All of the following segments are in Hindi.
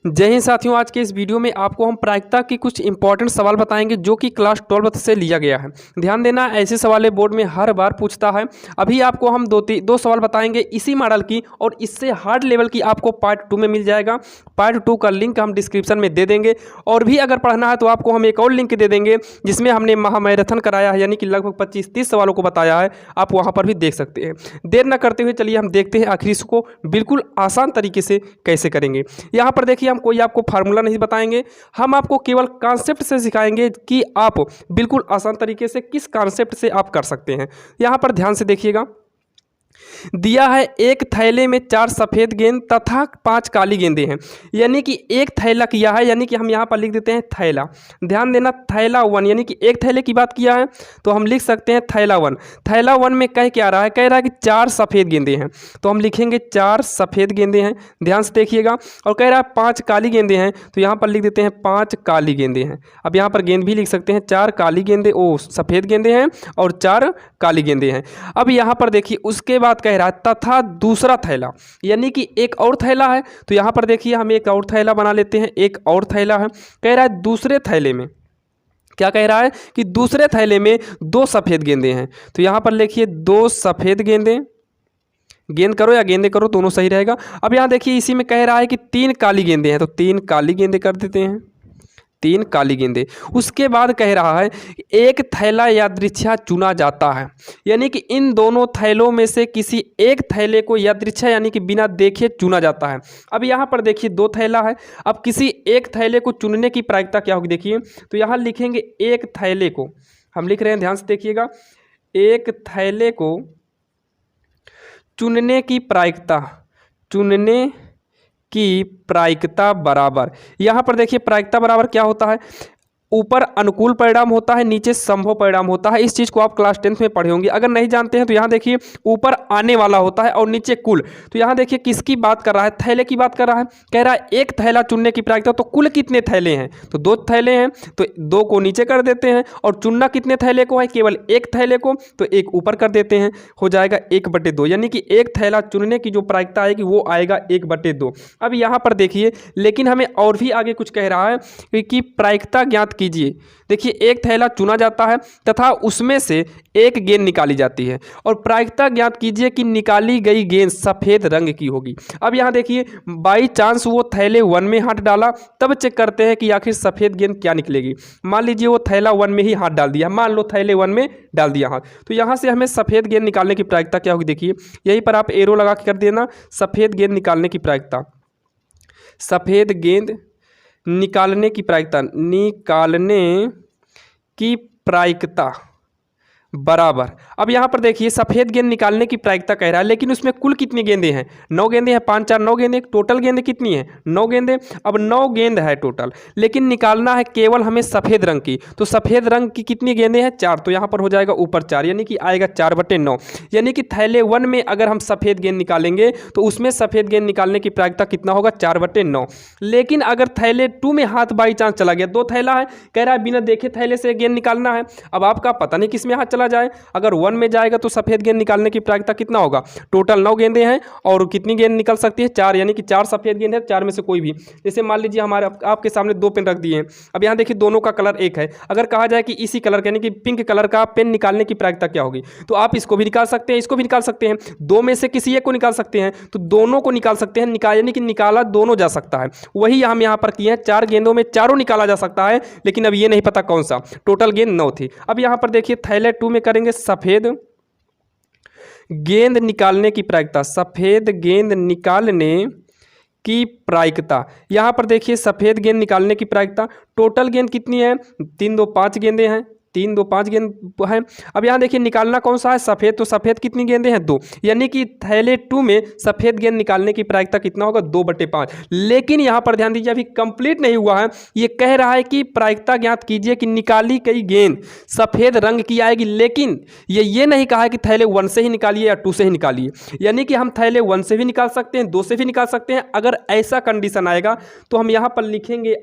जय हिंद साथियों। आज के इस वीडियो में आपको हम प्रायिकता की कुछ इंपॉर्टेंट सवाल बताएंगे जो कि क्लास 12 से लिया गया है। ध्यान देना, ऐसे सवाल बोर्ड में हर बार पूछता है। अभी आपको हम दो सवाल बताएंगे इसी मॉडल की, और इससे हार्ड लेवल की आपको पार्ट 2 में मिल जाएगा। पार्ट 2 का लिंक हम डिस्क्रिप्शन में दे देंगे, और भी अगर पढ़ना है तो आपको हम एक और लिंक दे देंगे जिसमें हमने महामैराथन कराया है, यानी कि लगभग 25-30 सवालों को बताया है। आप वहाँ पर भी देख सकते हैं। देर न करते हुए चलिए हम देखते हैं आखिर इसको बिल्कुल आसान तरीके से कैसे करेंगे। यहाँ पर देखिए, हम कोई आपको फार्मूला नहीं बताएंगे, हम आपको केवल कॉन्सेप्ट से सिखाएंगे कि आप बिल्कुल आसान तरीके से किस कॉन्सेप्ट से आप कर सकते हैं। यहाँ पर ध्यान से देखिएगा, दिया है एक थैले में 4 सफ़ेद गेंद तथा 5 काली गेंदें हैं, यानी कि एक थैला किया है, यानी कि हम यहाँ पर लिख देते हैं थैला। ध्यान देना, थैला 1, यानी कि एक थैले की बात किया है तो हम लिख सकते हैं थैला 1। थैला 1 में कह क्या रहा है, कह रहा है कि 4 सफ़ेद गेंदें हैं, तो हम लिखेंगे 4 सफ़ेद गेंदें हैं। ध्यान से देखिएगा, और कह रहा है 5 काली गेंदें हैं, तो यहाँ पर लिख देते हैं 5 काली गेंदें हैं। अब यहाँ पर गेंद भी लिख सकते हैं, 4 काली गेंदें, सफ़ेद गेंदें हैं और 4 काली गेंदें हैं। अब यहाँ पर देखिए, उसके बाद कह रहा है तथा दूसरा थैला, यानी कि एक और थैला है, तो यहाँ पर देखिए हम एक और थैला बना लेते हैं। एक और थैला है, कह रहा है दूसरे थैले में, क्या कह रहा है कि दूसरे थैले में 2 सफ़ेद गेंदें हैं, तो यहाँ पर लिखिए 2 सफ़ेद गेंदें। गेंद करो या गेंदे करो, दोनों सही रहेगा। अब यहाँ देखिए, इसी में कह रहा है कि 3 काली गेंदें हैं, तो 3 काली गेंदें कर देते हैं, 3 काली गेंदें। उसके बाद कह रहा है एक थैला यादृच्छा चुना जाता है, यानी कि इन दोनों थैलों में से किसी एक थैले को यादृच्छा यानी कि बिना देखे चुना जाता है। अब यहाँ पर देखिए 2 थैला है, अब किसी एक थैले को चुनने की प्रायिकता क्या होगी देखिए, तो यहाँ लिखेंगे एक थैले को, हम लिख रहे हैं, ध्यान से देखिएगा, एक थैले को चुनने की प्रायिकता, चुनने की प्रायिकता बराबर, यहाँ पर देखिए प्रायिकता बराबर क्या होता है, ऊपर अनुकूल परिणाम होता है, नीचे संभव परिणाम होता है। इस चीज़ को आप क्लास 10th में पढ़े होंगे। अगर नहीं जानते हैं तो यहाँ देखिए, ऊपर आने वाला होता है और नीचे कुल। तो यहाँ देखिए किसकी बात कर रहा है, थैले की बात कर रहा है। कह रहा है एक थैला चुनने की प्रायिकता, तो कुल कितने थैले हैं, तो 2 थैले हैं, तो 2 को नीचे कर देते हैं, और चुनना कितने थैले को है, केवल एक थैले को, तो 1 ऊपर कर देते हैं, हो जाएगा 1/2, यानी कि एक थैला चुनने की जो प्रायिकता आएगी वो आएगा 1/2। अब यहाँ पर देखिए, लेकिन हमें और भी आगे कुछ कह रहा है कि प्रायिकता ज्ञात कीजिए। देखिए, एक थैला चुना जाता है तथा उसमें से एक गेंद निकाली जाती है, और प्रायिकता ज्ञात कीजिए कि निकाली गई गेंद सफ़ेद रंग की होगी। अब यहाँ देखिए, बाई चांस वो थैले 1 में हाथ डाला, तब चेक करते हैं कि आखिर सफ़ेद गेंद क्या निकलेगी। मान लीजिए वो थैला 1 में ही हाथ डाल दिया, मान लो थैले 1 में डाल दिया हाथ, तो यहाँ से हमें सफ़ेद गेंद निकालने की प्रायिकता क्या होगी देखिए, यहीं पर आप एरो लगा के कर देना, सफ़ेद गेंद निकालने की प्रायिकता, सफ़ेद गेंद निकालने की प्रायिकता, निकालने की प्रायिकता बराबर। अब यहाँ पर देखिए, सफ़ेद गेंद निकालने की प्रायिकता कह रहा है, लेकिन उसमें कुल कितनी गेंदें हैं, 9 गेंदें हैं, 5 4 9 गेंदें, टोटल गेंदें कितनी हैं, 9 गेंदें। अब 9 गेंद है टोटल, लेकिन निकालना है केवल हमें सफ़ेद रंग की, तो सफ़ेद रंग की कितनी गेंदें हैं, 4, तो यहाँ पर हो जाएगा ऊपर 4, यानी कि आएगा 4/9। यानी कि थैले 1 में अगर हम सफ़ेद गेंद निकालेंगे तो उसमें सफ़ेद गेंद निकालने की प्रायिकता कितना होगा, 4/9। लेकिन अगर थैले 2 में हाथ बाई चांस चला गया, 2 थैला है, कह रहा है बिना देखे थैले से गेंद निकालना है, अब आपका पता नहीं किस में हाथ जाए। अगर 1 में जाएगा तो सफ़ेद गेंद निकालने की प्रायिकता कितना होगा, टोटल 9 गेंदें हैं, और कितनी गेंद निकल सकती है, 4, यानी कि 4 सफ़ेद गेंद है, 4 में से कोई भी। जैसे मान लीजिए हमारे आपके सामने 2 पेन रख दिए हैं, अब यहाँ देखिए दोनों का कलर एक है, अगर कहा जाए कि इसी कलर का यानी कि पिंक कलर का पेन निकालने की प्रायिकता क्या होगी, तो आप इसको भी निकाल सकते हैं, इसको भी निकाल सकते हैं, 2 में से किसी एक को निकाल सकते हैं, तो दोनों को निकाल सकते हैं, यानी कि निकाला दोनों जा सकता है। वही हम यहाँ पर किए हैं, 4 गेंदों में चारों निकाला जा सकता है, लेकिन अब ये नहीं पता कौन सा, टोटल गेंद 9 थी। अब यहाँ पर देखिए, थैले 2 में करेंगे सफ़ेद गेंद निकालने की प्रायिकता, सफ़ेद गेंद निकालने की प्रायिकता, यहाँ पर देखिए सफ़ेद गेंद निकालने की प्रायिकता, टोटल गेंद कितनी है, 3 2 5 गेंदें हैं, 3 2 5 गेंद है। अब यहाँ देखिए निकालना कौन सा है, सफ़ेद, तो सफ़ेद कितनी गेंदें हैं, 2, यानी कि थैले 2 में सफ़ेद गेंद निकालने की प्रायिकता कितना होगा, 2/5। लेकिन यहाँ पर ध्यान दीजिए, अभी कंप्लीट नहीं हुआ है, ये कह रहा है कि प्रायिकता ज्ञात कीजिए कि निकाली गई गेंद सफ़ेद रंग की आएगी, लेकिन ये नहीं कहा है कि थैले 1 से ही निकालिए या 2 से ही निकालिए, यानी कि हम थैले 1 से भी निकाल सकते हैं, 2 से भी निकाल सकते हैं। अगर ऐसा कंडीशन आएगा तो हम यहाँ पर लिखेंगे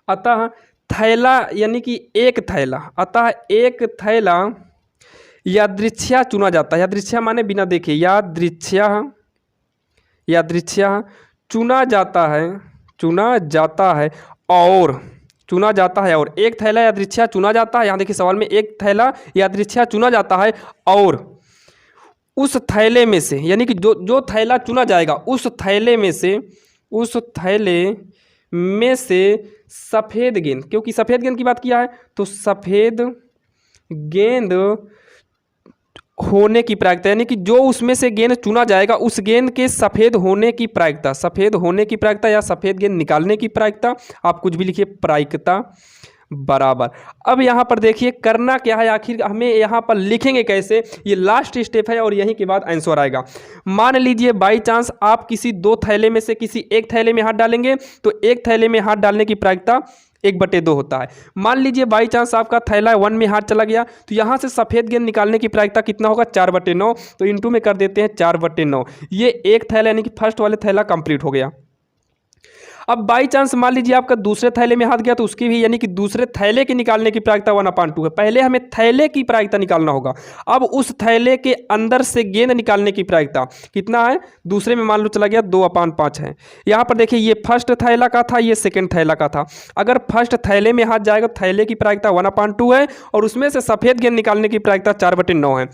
अतः थैला, यानी कि एक थैला, अतः एक थैला यादृच्छा चुना जाता है, यादृच्छा माने बिना देखे, यादृच्छा चुना जाता है, चुना जाता है और चुना जाता है और एक थैला यादृच्छिया चुना जाता है। यहाँ देखिए सवाल में एक थैला यादृच्छिया चुना जाता है और उस थैले में से, यानी कि जो थैला चुना जाएगा उस थैले में से सफ़ेद गेंद, क्योंकि सफ़ेद गेंद की बात किया है तो सफ़ेद गेंद होने की प्रायिकता, यानी कि जो उसमें से गेंद चुना जाएगा उस गेंद के सफ़ेद होने की प्रायिकता, सफ़ेद होने की प्रायिकता या सफ़ेद गेंद निकालने की प्रायिकता, आप कुछ भी लिखिए, प्रायिकता बराबर। अब यहाँ पर देखिए करना क्या है, आखिर हमें यहाँ पर लिखेंगे कैसे, ये लास्ट स्टेप है और यहीं के बाद आंसर आएगा। मान लीजिए बाई चांस आप किसी दो थैले में से किसी एक थैले में हाथ डालेंगे तो एक थैले में हाथ डालने की प्रायिकता 1/2 होता है। मान लीजिए बाई चांस आपका थैला 1 में हाथ चला गया तो यहाँ से सफ़ेद गेंद निकालने की प्रायिकता कितना होगा, 4/9, तो इंटू में कर देते हैं 4/9। ये एक थैला यानी कि फर्स्ट वाले थैला कंप्लीट हो गया। अब बाई चांस मान लीजिए आपका दूसरे थैले में हाथ गया तो उसकी भी, यानी कि दूसरे थैले के निकालने की प्रायिकता 1/2 है। पहले हमें थैले की प्रायिकता निकालना होगा। अब उस थैले के अंदर से गेंद निकालने की प्रायिकता कितना है, दूसरे में मान लो चला गया 2/5 है। यहाँ पर देखिए ये फर्स्ट थैला का था, ये सेकेंड थैला का था। अगर फर्स्ट थैले में हाथ जाएगा तो थैले की प्रायिकता 1/2 है और उसमें से सफ़ेद गेंद निकालने की प्रायिकता 4/9 है।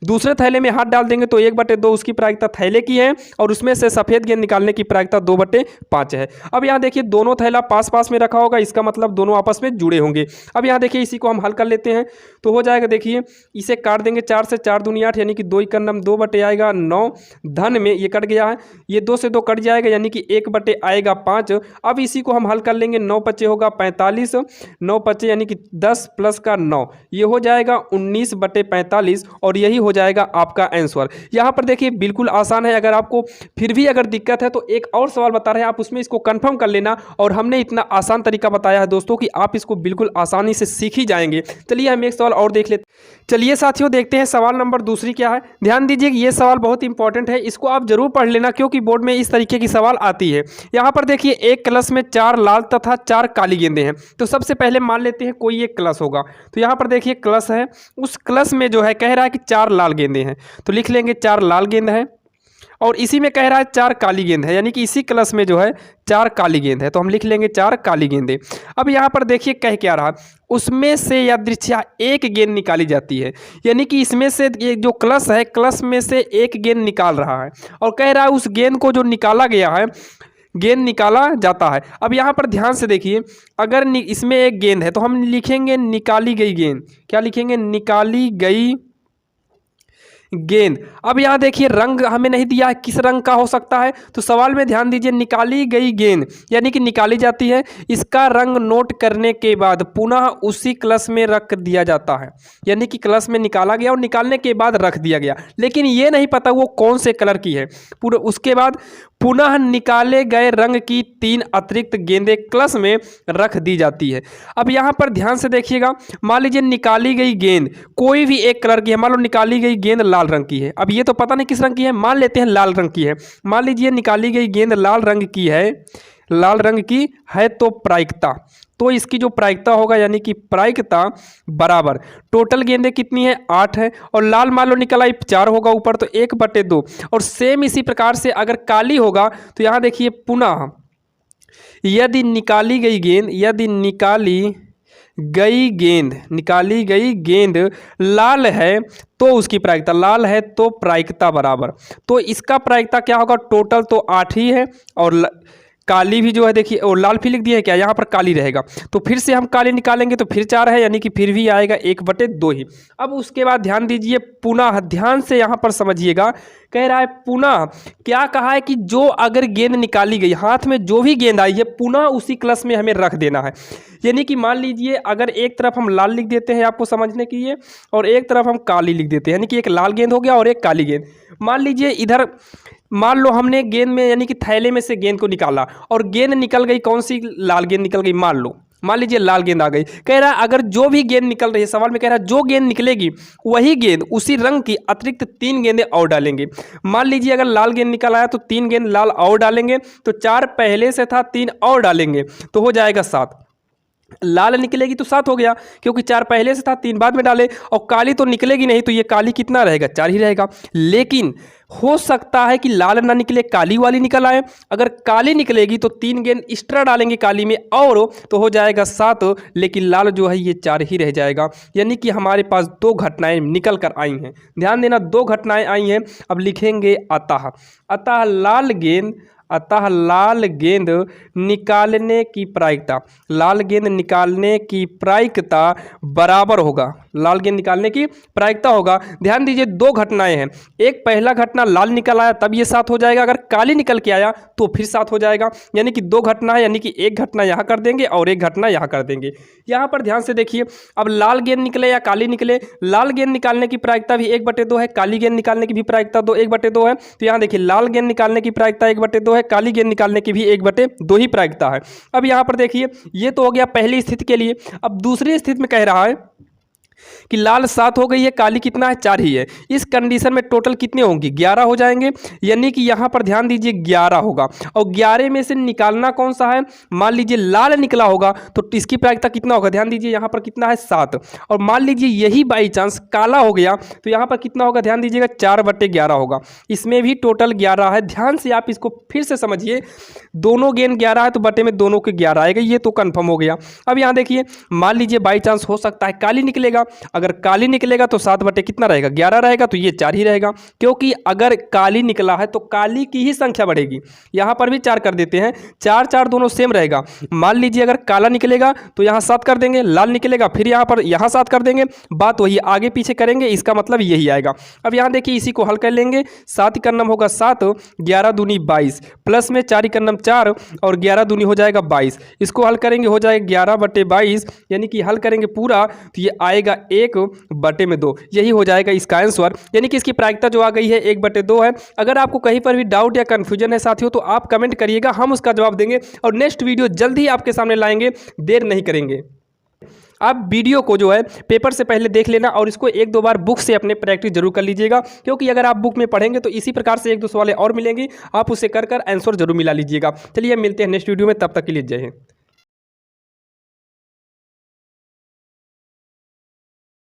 दूसरे थैले में हाथ डाल देंगे तो 1/2 उसकी प्रायिकता थैले की है और उसमें से सफ़ेद गेंद निकालने की प्रायिकता 2/5 है। अब यहाँ देखिए दोनों थैला पास पास में रखा होगा, इसका मतलब दोनों आपस में जुड़े होंगे। अब यहाँ देखिए इसी को हम हल कर लेते हैं तो हो जाएगा, देखिए इसे काट देंगे, 4 से 4 दूनी 8, यानी कि 2 × 9 2 आएगा 9, धन में ये कट गया है, ये 2 से 2 कट जाएगा यानी कि 1 आएगा 5। अब इसी को हम हल कर लेंगे, 9 × 5 होगा 45, 9 × 5 यानी कि 10 + का 9, ये हो जाएगा 19/45 और यही हो जाएगा आपका आंसर। यहाँ पर देखिए बिल्कुल आसान है। अगर आपको फिर भी अगर दिक्कत है तो एक और सवाल बता रहे हैं, आप उसमें इसको कंफर्म कर लेना। और हमने इतना आसान तरीका बताया है दोस्तों कि आप इसको बिल्कुल आसानी से सीख ही जाएंगे। चलिए हम एक सवाल और देख लेते हैं। चलिए साथियों देखते हैं सवाल नंबर दूसरी क्या है। ध्यान दीजिए ये सवाल बहुत इंपॉर्टेंट है, इसको आप जरूर पढ़ लेना क्योंकि बोर्ड में इस तरीके की सवाल आती है। यहाँ पर देखिए एक क्लास में 4 लाल तथा 4 काली गेंदें हैं। तो सबसे पहले मान लेते हैं कोई एक क्लास होगा। तो यहाँ पर देखिए क्लास है, उस क्लास में जो है कह रहा है कि 4 लाल गेंदें हैं, तो लिख लेंगे 4 लाल गेंद है और इसी में कह रहा है 4 काली गेंद है, यानी कि इसी क्लास में जो है 4 काली गेंद है, तो हम लिख लेंगे 4 काली गेंदें। अब यहाँ पर देखिए कह क्या रहा, उसमें से यादृच्छिया एक गेंद निकाली जाती है, यानी कि इसमें से ये जो क्लास है क्लास में से एक गेंद निकाल रहा है और कह रहा है उस गेंद को जो निकाला गया है, गेंद निकाला जाता है। अब यहाँ पर ध्यान से देखिए, अगर इसमें एक गेंद है तो हम लिखेंगे निकाली गई गेंद, क्या लिखेंगे, निकाली गई गेंद। अब यहाँ देखिए रंग हमें नहीं दिया है, किस रंग का हो सकता है, तो सवाल में ध्यान दीजिए, निकाली गई गेंद यानी कि निकाली जाती है, इसका रंग नोट करने के बाद पुनः उसी क्लास में रख दिया जाता है, यानी कि क्लास में निकाला गया और निकालने के बाद रख दिया गया, लेकिन ये नहीं पता वो कौन से कलर की है। पूरा उसके बाद पुनः निकाले गए रंग की 3 अतिरिक्त गेंदें क्लास में रख दी जाती है। अब यहाँ पर ध्यान से देखिएगा, मान लीजिए निकाली गई गेंद कोई भी एक कलर की है, मान लो निकाली गई गेंद लाल रंग की है। अब ये तो पता नहीं किस रंग की है, मान लेते हैं लाल रंग की है। मान लीजिए निकाली गई गेंद लाल रंग की है, लाल रंग की है तो प्रायिकता, तो इसकी जो प्रायिकता होगा यानी कि प्रायिकता बराबर टोटल गेंदें कितनी है 8 है और लाल मान लो निकल आई 4 होगा ऊपर तो 1/2। और सेम इसी प्रकार से अगर काली होगा तो यहाँ देखिए पुनः यदि निकाली गई गेंद, यदि निकाली गई गेंद लाल है तो उसकी प्रायिकता, लाल है तो प्रायिकता बराबर, तो इसका प्रायिकता क्या होगा, टोटल तो 8 ही है और काली भी जो है देखिए, और लाल भी लिख दिया है क्या, यहाँ पर काली रहेगा तो फिर से हम काली निकालेंगे तो फिर 4 है, यानी कि फिर भी आएगा 1/2 ही। अब उसके बाद ध्यान दीजिए, पुनः ध्यान से यहाँ पर समझिएगा, कह रहा है पुनः क्या कहा है कि जो अगर गेंद निकाली गई, हाथ में जो भी गेंद आई है पुनः उसी क्लास में हमें रख देना है। यानी कि मान लीजिए अगर एक तरफ हम लाल लिख देते हैं आपको समझने के लिए और एक तरफ हम काली लिख देते हैं, यानी कि एक लाल गेंद हो गया और एक काली गेंद। मान लीजिए इधर मान लो हमने गेंद में यानी कि थैले में से गेंद को निकाला और गेंद निकल गई, कौन सी, लाल गेंद निकल गई, मान लीजिए लाल गेंद आ गई। कह रहा है अगर जो भी गेंद निकल रही है, सवाल में कह रहा है जो गेंद निकलेगी वही गेंद उसी रंग की अतिरिक्त 3 गेंदें और डालेंगे। मान लीजिए अगर लाल गेंद निकल आया तो 3 गेंद लाल और डालेंगे, तो 4 पहले से था 3 और डालेंगे तो हो जाएगा 7। लाल निकलेगी तो 7 हो गया, क्योंकि 4 पहले से था, 3 बाद में डाले, और काली तो निकलेगी नहीं, तो ये काली कितना रहेगा, 4 ही रहेगा। लेकिन हो सकता है कि लाल ना निकले, काली वाली निकल आए। अगर काली निकलेगी तो 3 गेंद एक्स्ट्रा डालेंगे काली में, और तो हो जाएगा 7, लेकिन लाल जो है ये 4 ही रह जाएगा। यानी कि हमारे पास 2 घटनाएं निकल कर आई हैं। ध्यान देना, 2 घटनाएं आई हैं। अब लिखेंगे अतः, अतः लाल गेंद, अतः लाल गेंद निकालने की प्रायिकता, लाल गेंद निकालने की प्रायिकता बराबर होगा, लाल गेंद निकालने की प्रायिकता होगा। ध्यान दीजिए 2 घटनाएं हैं, एक पहला घटना लाल निकल आया तब ये 7 हो जाएगा, अगर काली निकल के आया तो फिर 7 हो जाएगा। यानी कि 2 घटना है, यानी कि एक घटना यहाँ कर देंगे और एक घटना यहाँ कर देंगे। यहाँ पर ध्यान से देखिए, अब लाल गेंद निकले या काली निकले, लाल गेंद निकालने की प्रायिकता भी 1/2 है, काली गेंद निकालने की भी प्रायिकता 1/2 है। तो यहाँ देखिए लाल गेंद निकालने की प्रायिकता 1/2 है, काली गेंद निकालने की भी 1/2 ही प्रायिकता है। अब यहाँ पर देखिए ये तो हो गया पहली स्थिति के लिए। अब दूसरी स्थिति में कह रहा है कि लाल 7 हो गई है, काली कितना है, 4 ही है। इस कंडीशन में टोटल कितने होंगे, 11 हो जाएंगे। यानी कि यहाँ पर ध्यान दीजिए 11 होगा, और 11 में से निकालना कौन सा है, मान लीजिए लाल निकला होगा तो इसकी प्रायिकता कितना होगा, ध्यान दीजिए यहाँ पर कितना है, 7। और मान लीजिए यही बाई चांस काला हो गया तो यहाँ पर कितना होगा, ध्यान दीजिएगा 4/11 होगा। इसमें भी टोटल 11 है। ध्यान से आप इसको फिर से समझिए, दोनों गेंद 11 है तो बटे में दोनों के 11 आएगा, ये तो कन्फर्म हो गया। अब यहाँ देखिए, मान लीजिए बाई चांस हो सकता है काली निकलेगा, अगर काली निकलेगा तो 7 कितना रहेगा, 11 रहेगा, तो ये 4 ही रहेगा। क्योंकि अगर काली निकला है तो काली की ही संख्या बढ़ेगी। यहाँ पर भी 4 कर देते हैं, 4 4 दोनों सेम रहेगा। मान लीजिए अगर काला निकलेगा तो यहाँ 7 कर देंगे, लाल निकलेगा फिर यहाँ 7 कर देंगे, बात वही आगे पीछे करेंगे, इसका मतलब यही आएगा। अब यहाँ देखिए इसी को हल कर लेंगे, 7 का नम होगा 7, 11 दूनी 22, प्लस में 4 का नम 4 और 11 दूनी हो जाएगा 22। इसको हल करेंगे हो जाएगा 11/22, यानी कि हल करेंगे पूरा तो ये आएगा 1/2। यही हो जाएगा इसका आंसर। यानी कि इसकी प्रायिकता जो आ गई है 1/2 है। अगर आपको कहीं पर भी डाउट या कंफ्यूजन है साथियों तो आप कमेंट करिएगा, हम उसका जवाब देंगे और नेक्स्ट वीडियो जल्द ही आपके सामने लाएंगे, देर नहीं करेंगे। आप वीडियो को जो है पेपर से पहले देख लेना और इसको 1-2 बार बुक से अपने प्रैक्टिस जरूर कर लीजिएगा, क्योंकि अगर आप बुक में पढ़ेंगे तो इसी प्रकार से 1-2 सवाल और मिलेंगी, आप उसे कर आंसर जरूर मिला लीजिएगा। चलिए मिलते हैं नेक्स्ट वीडियो में, तब तक के लिए जय हिंद।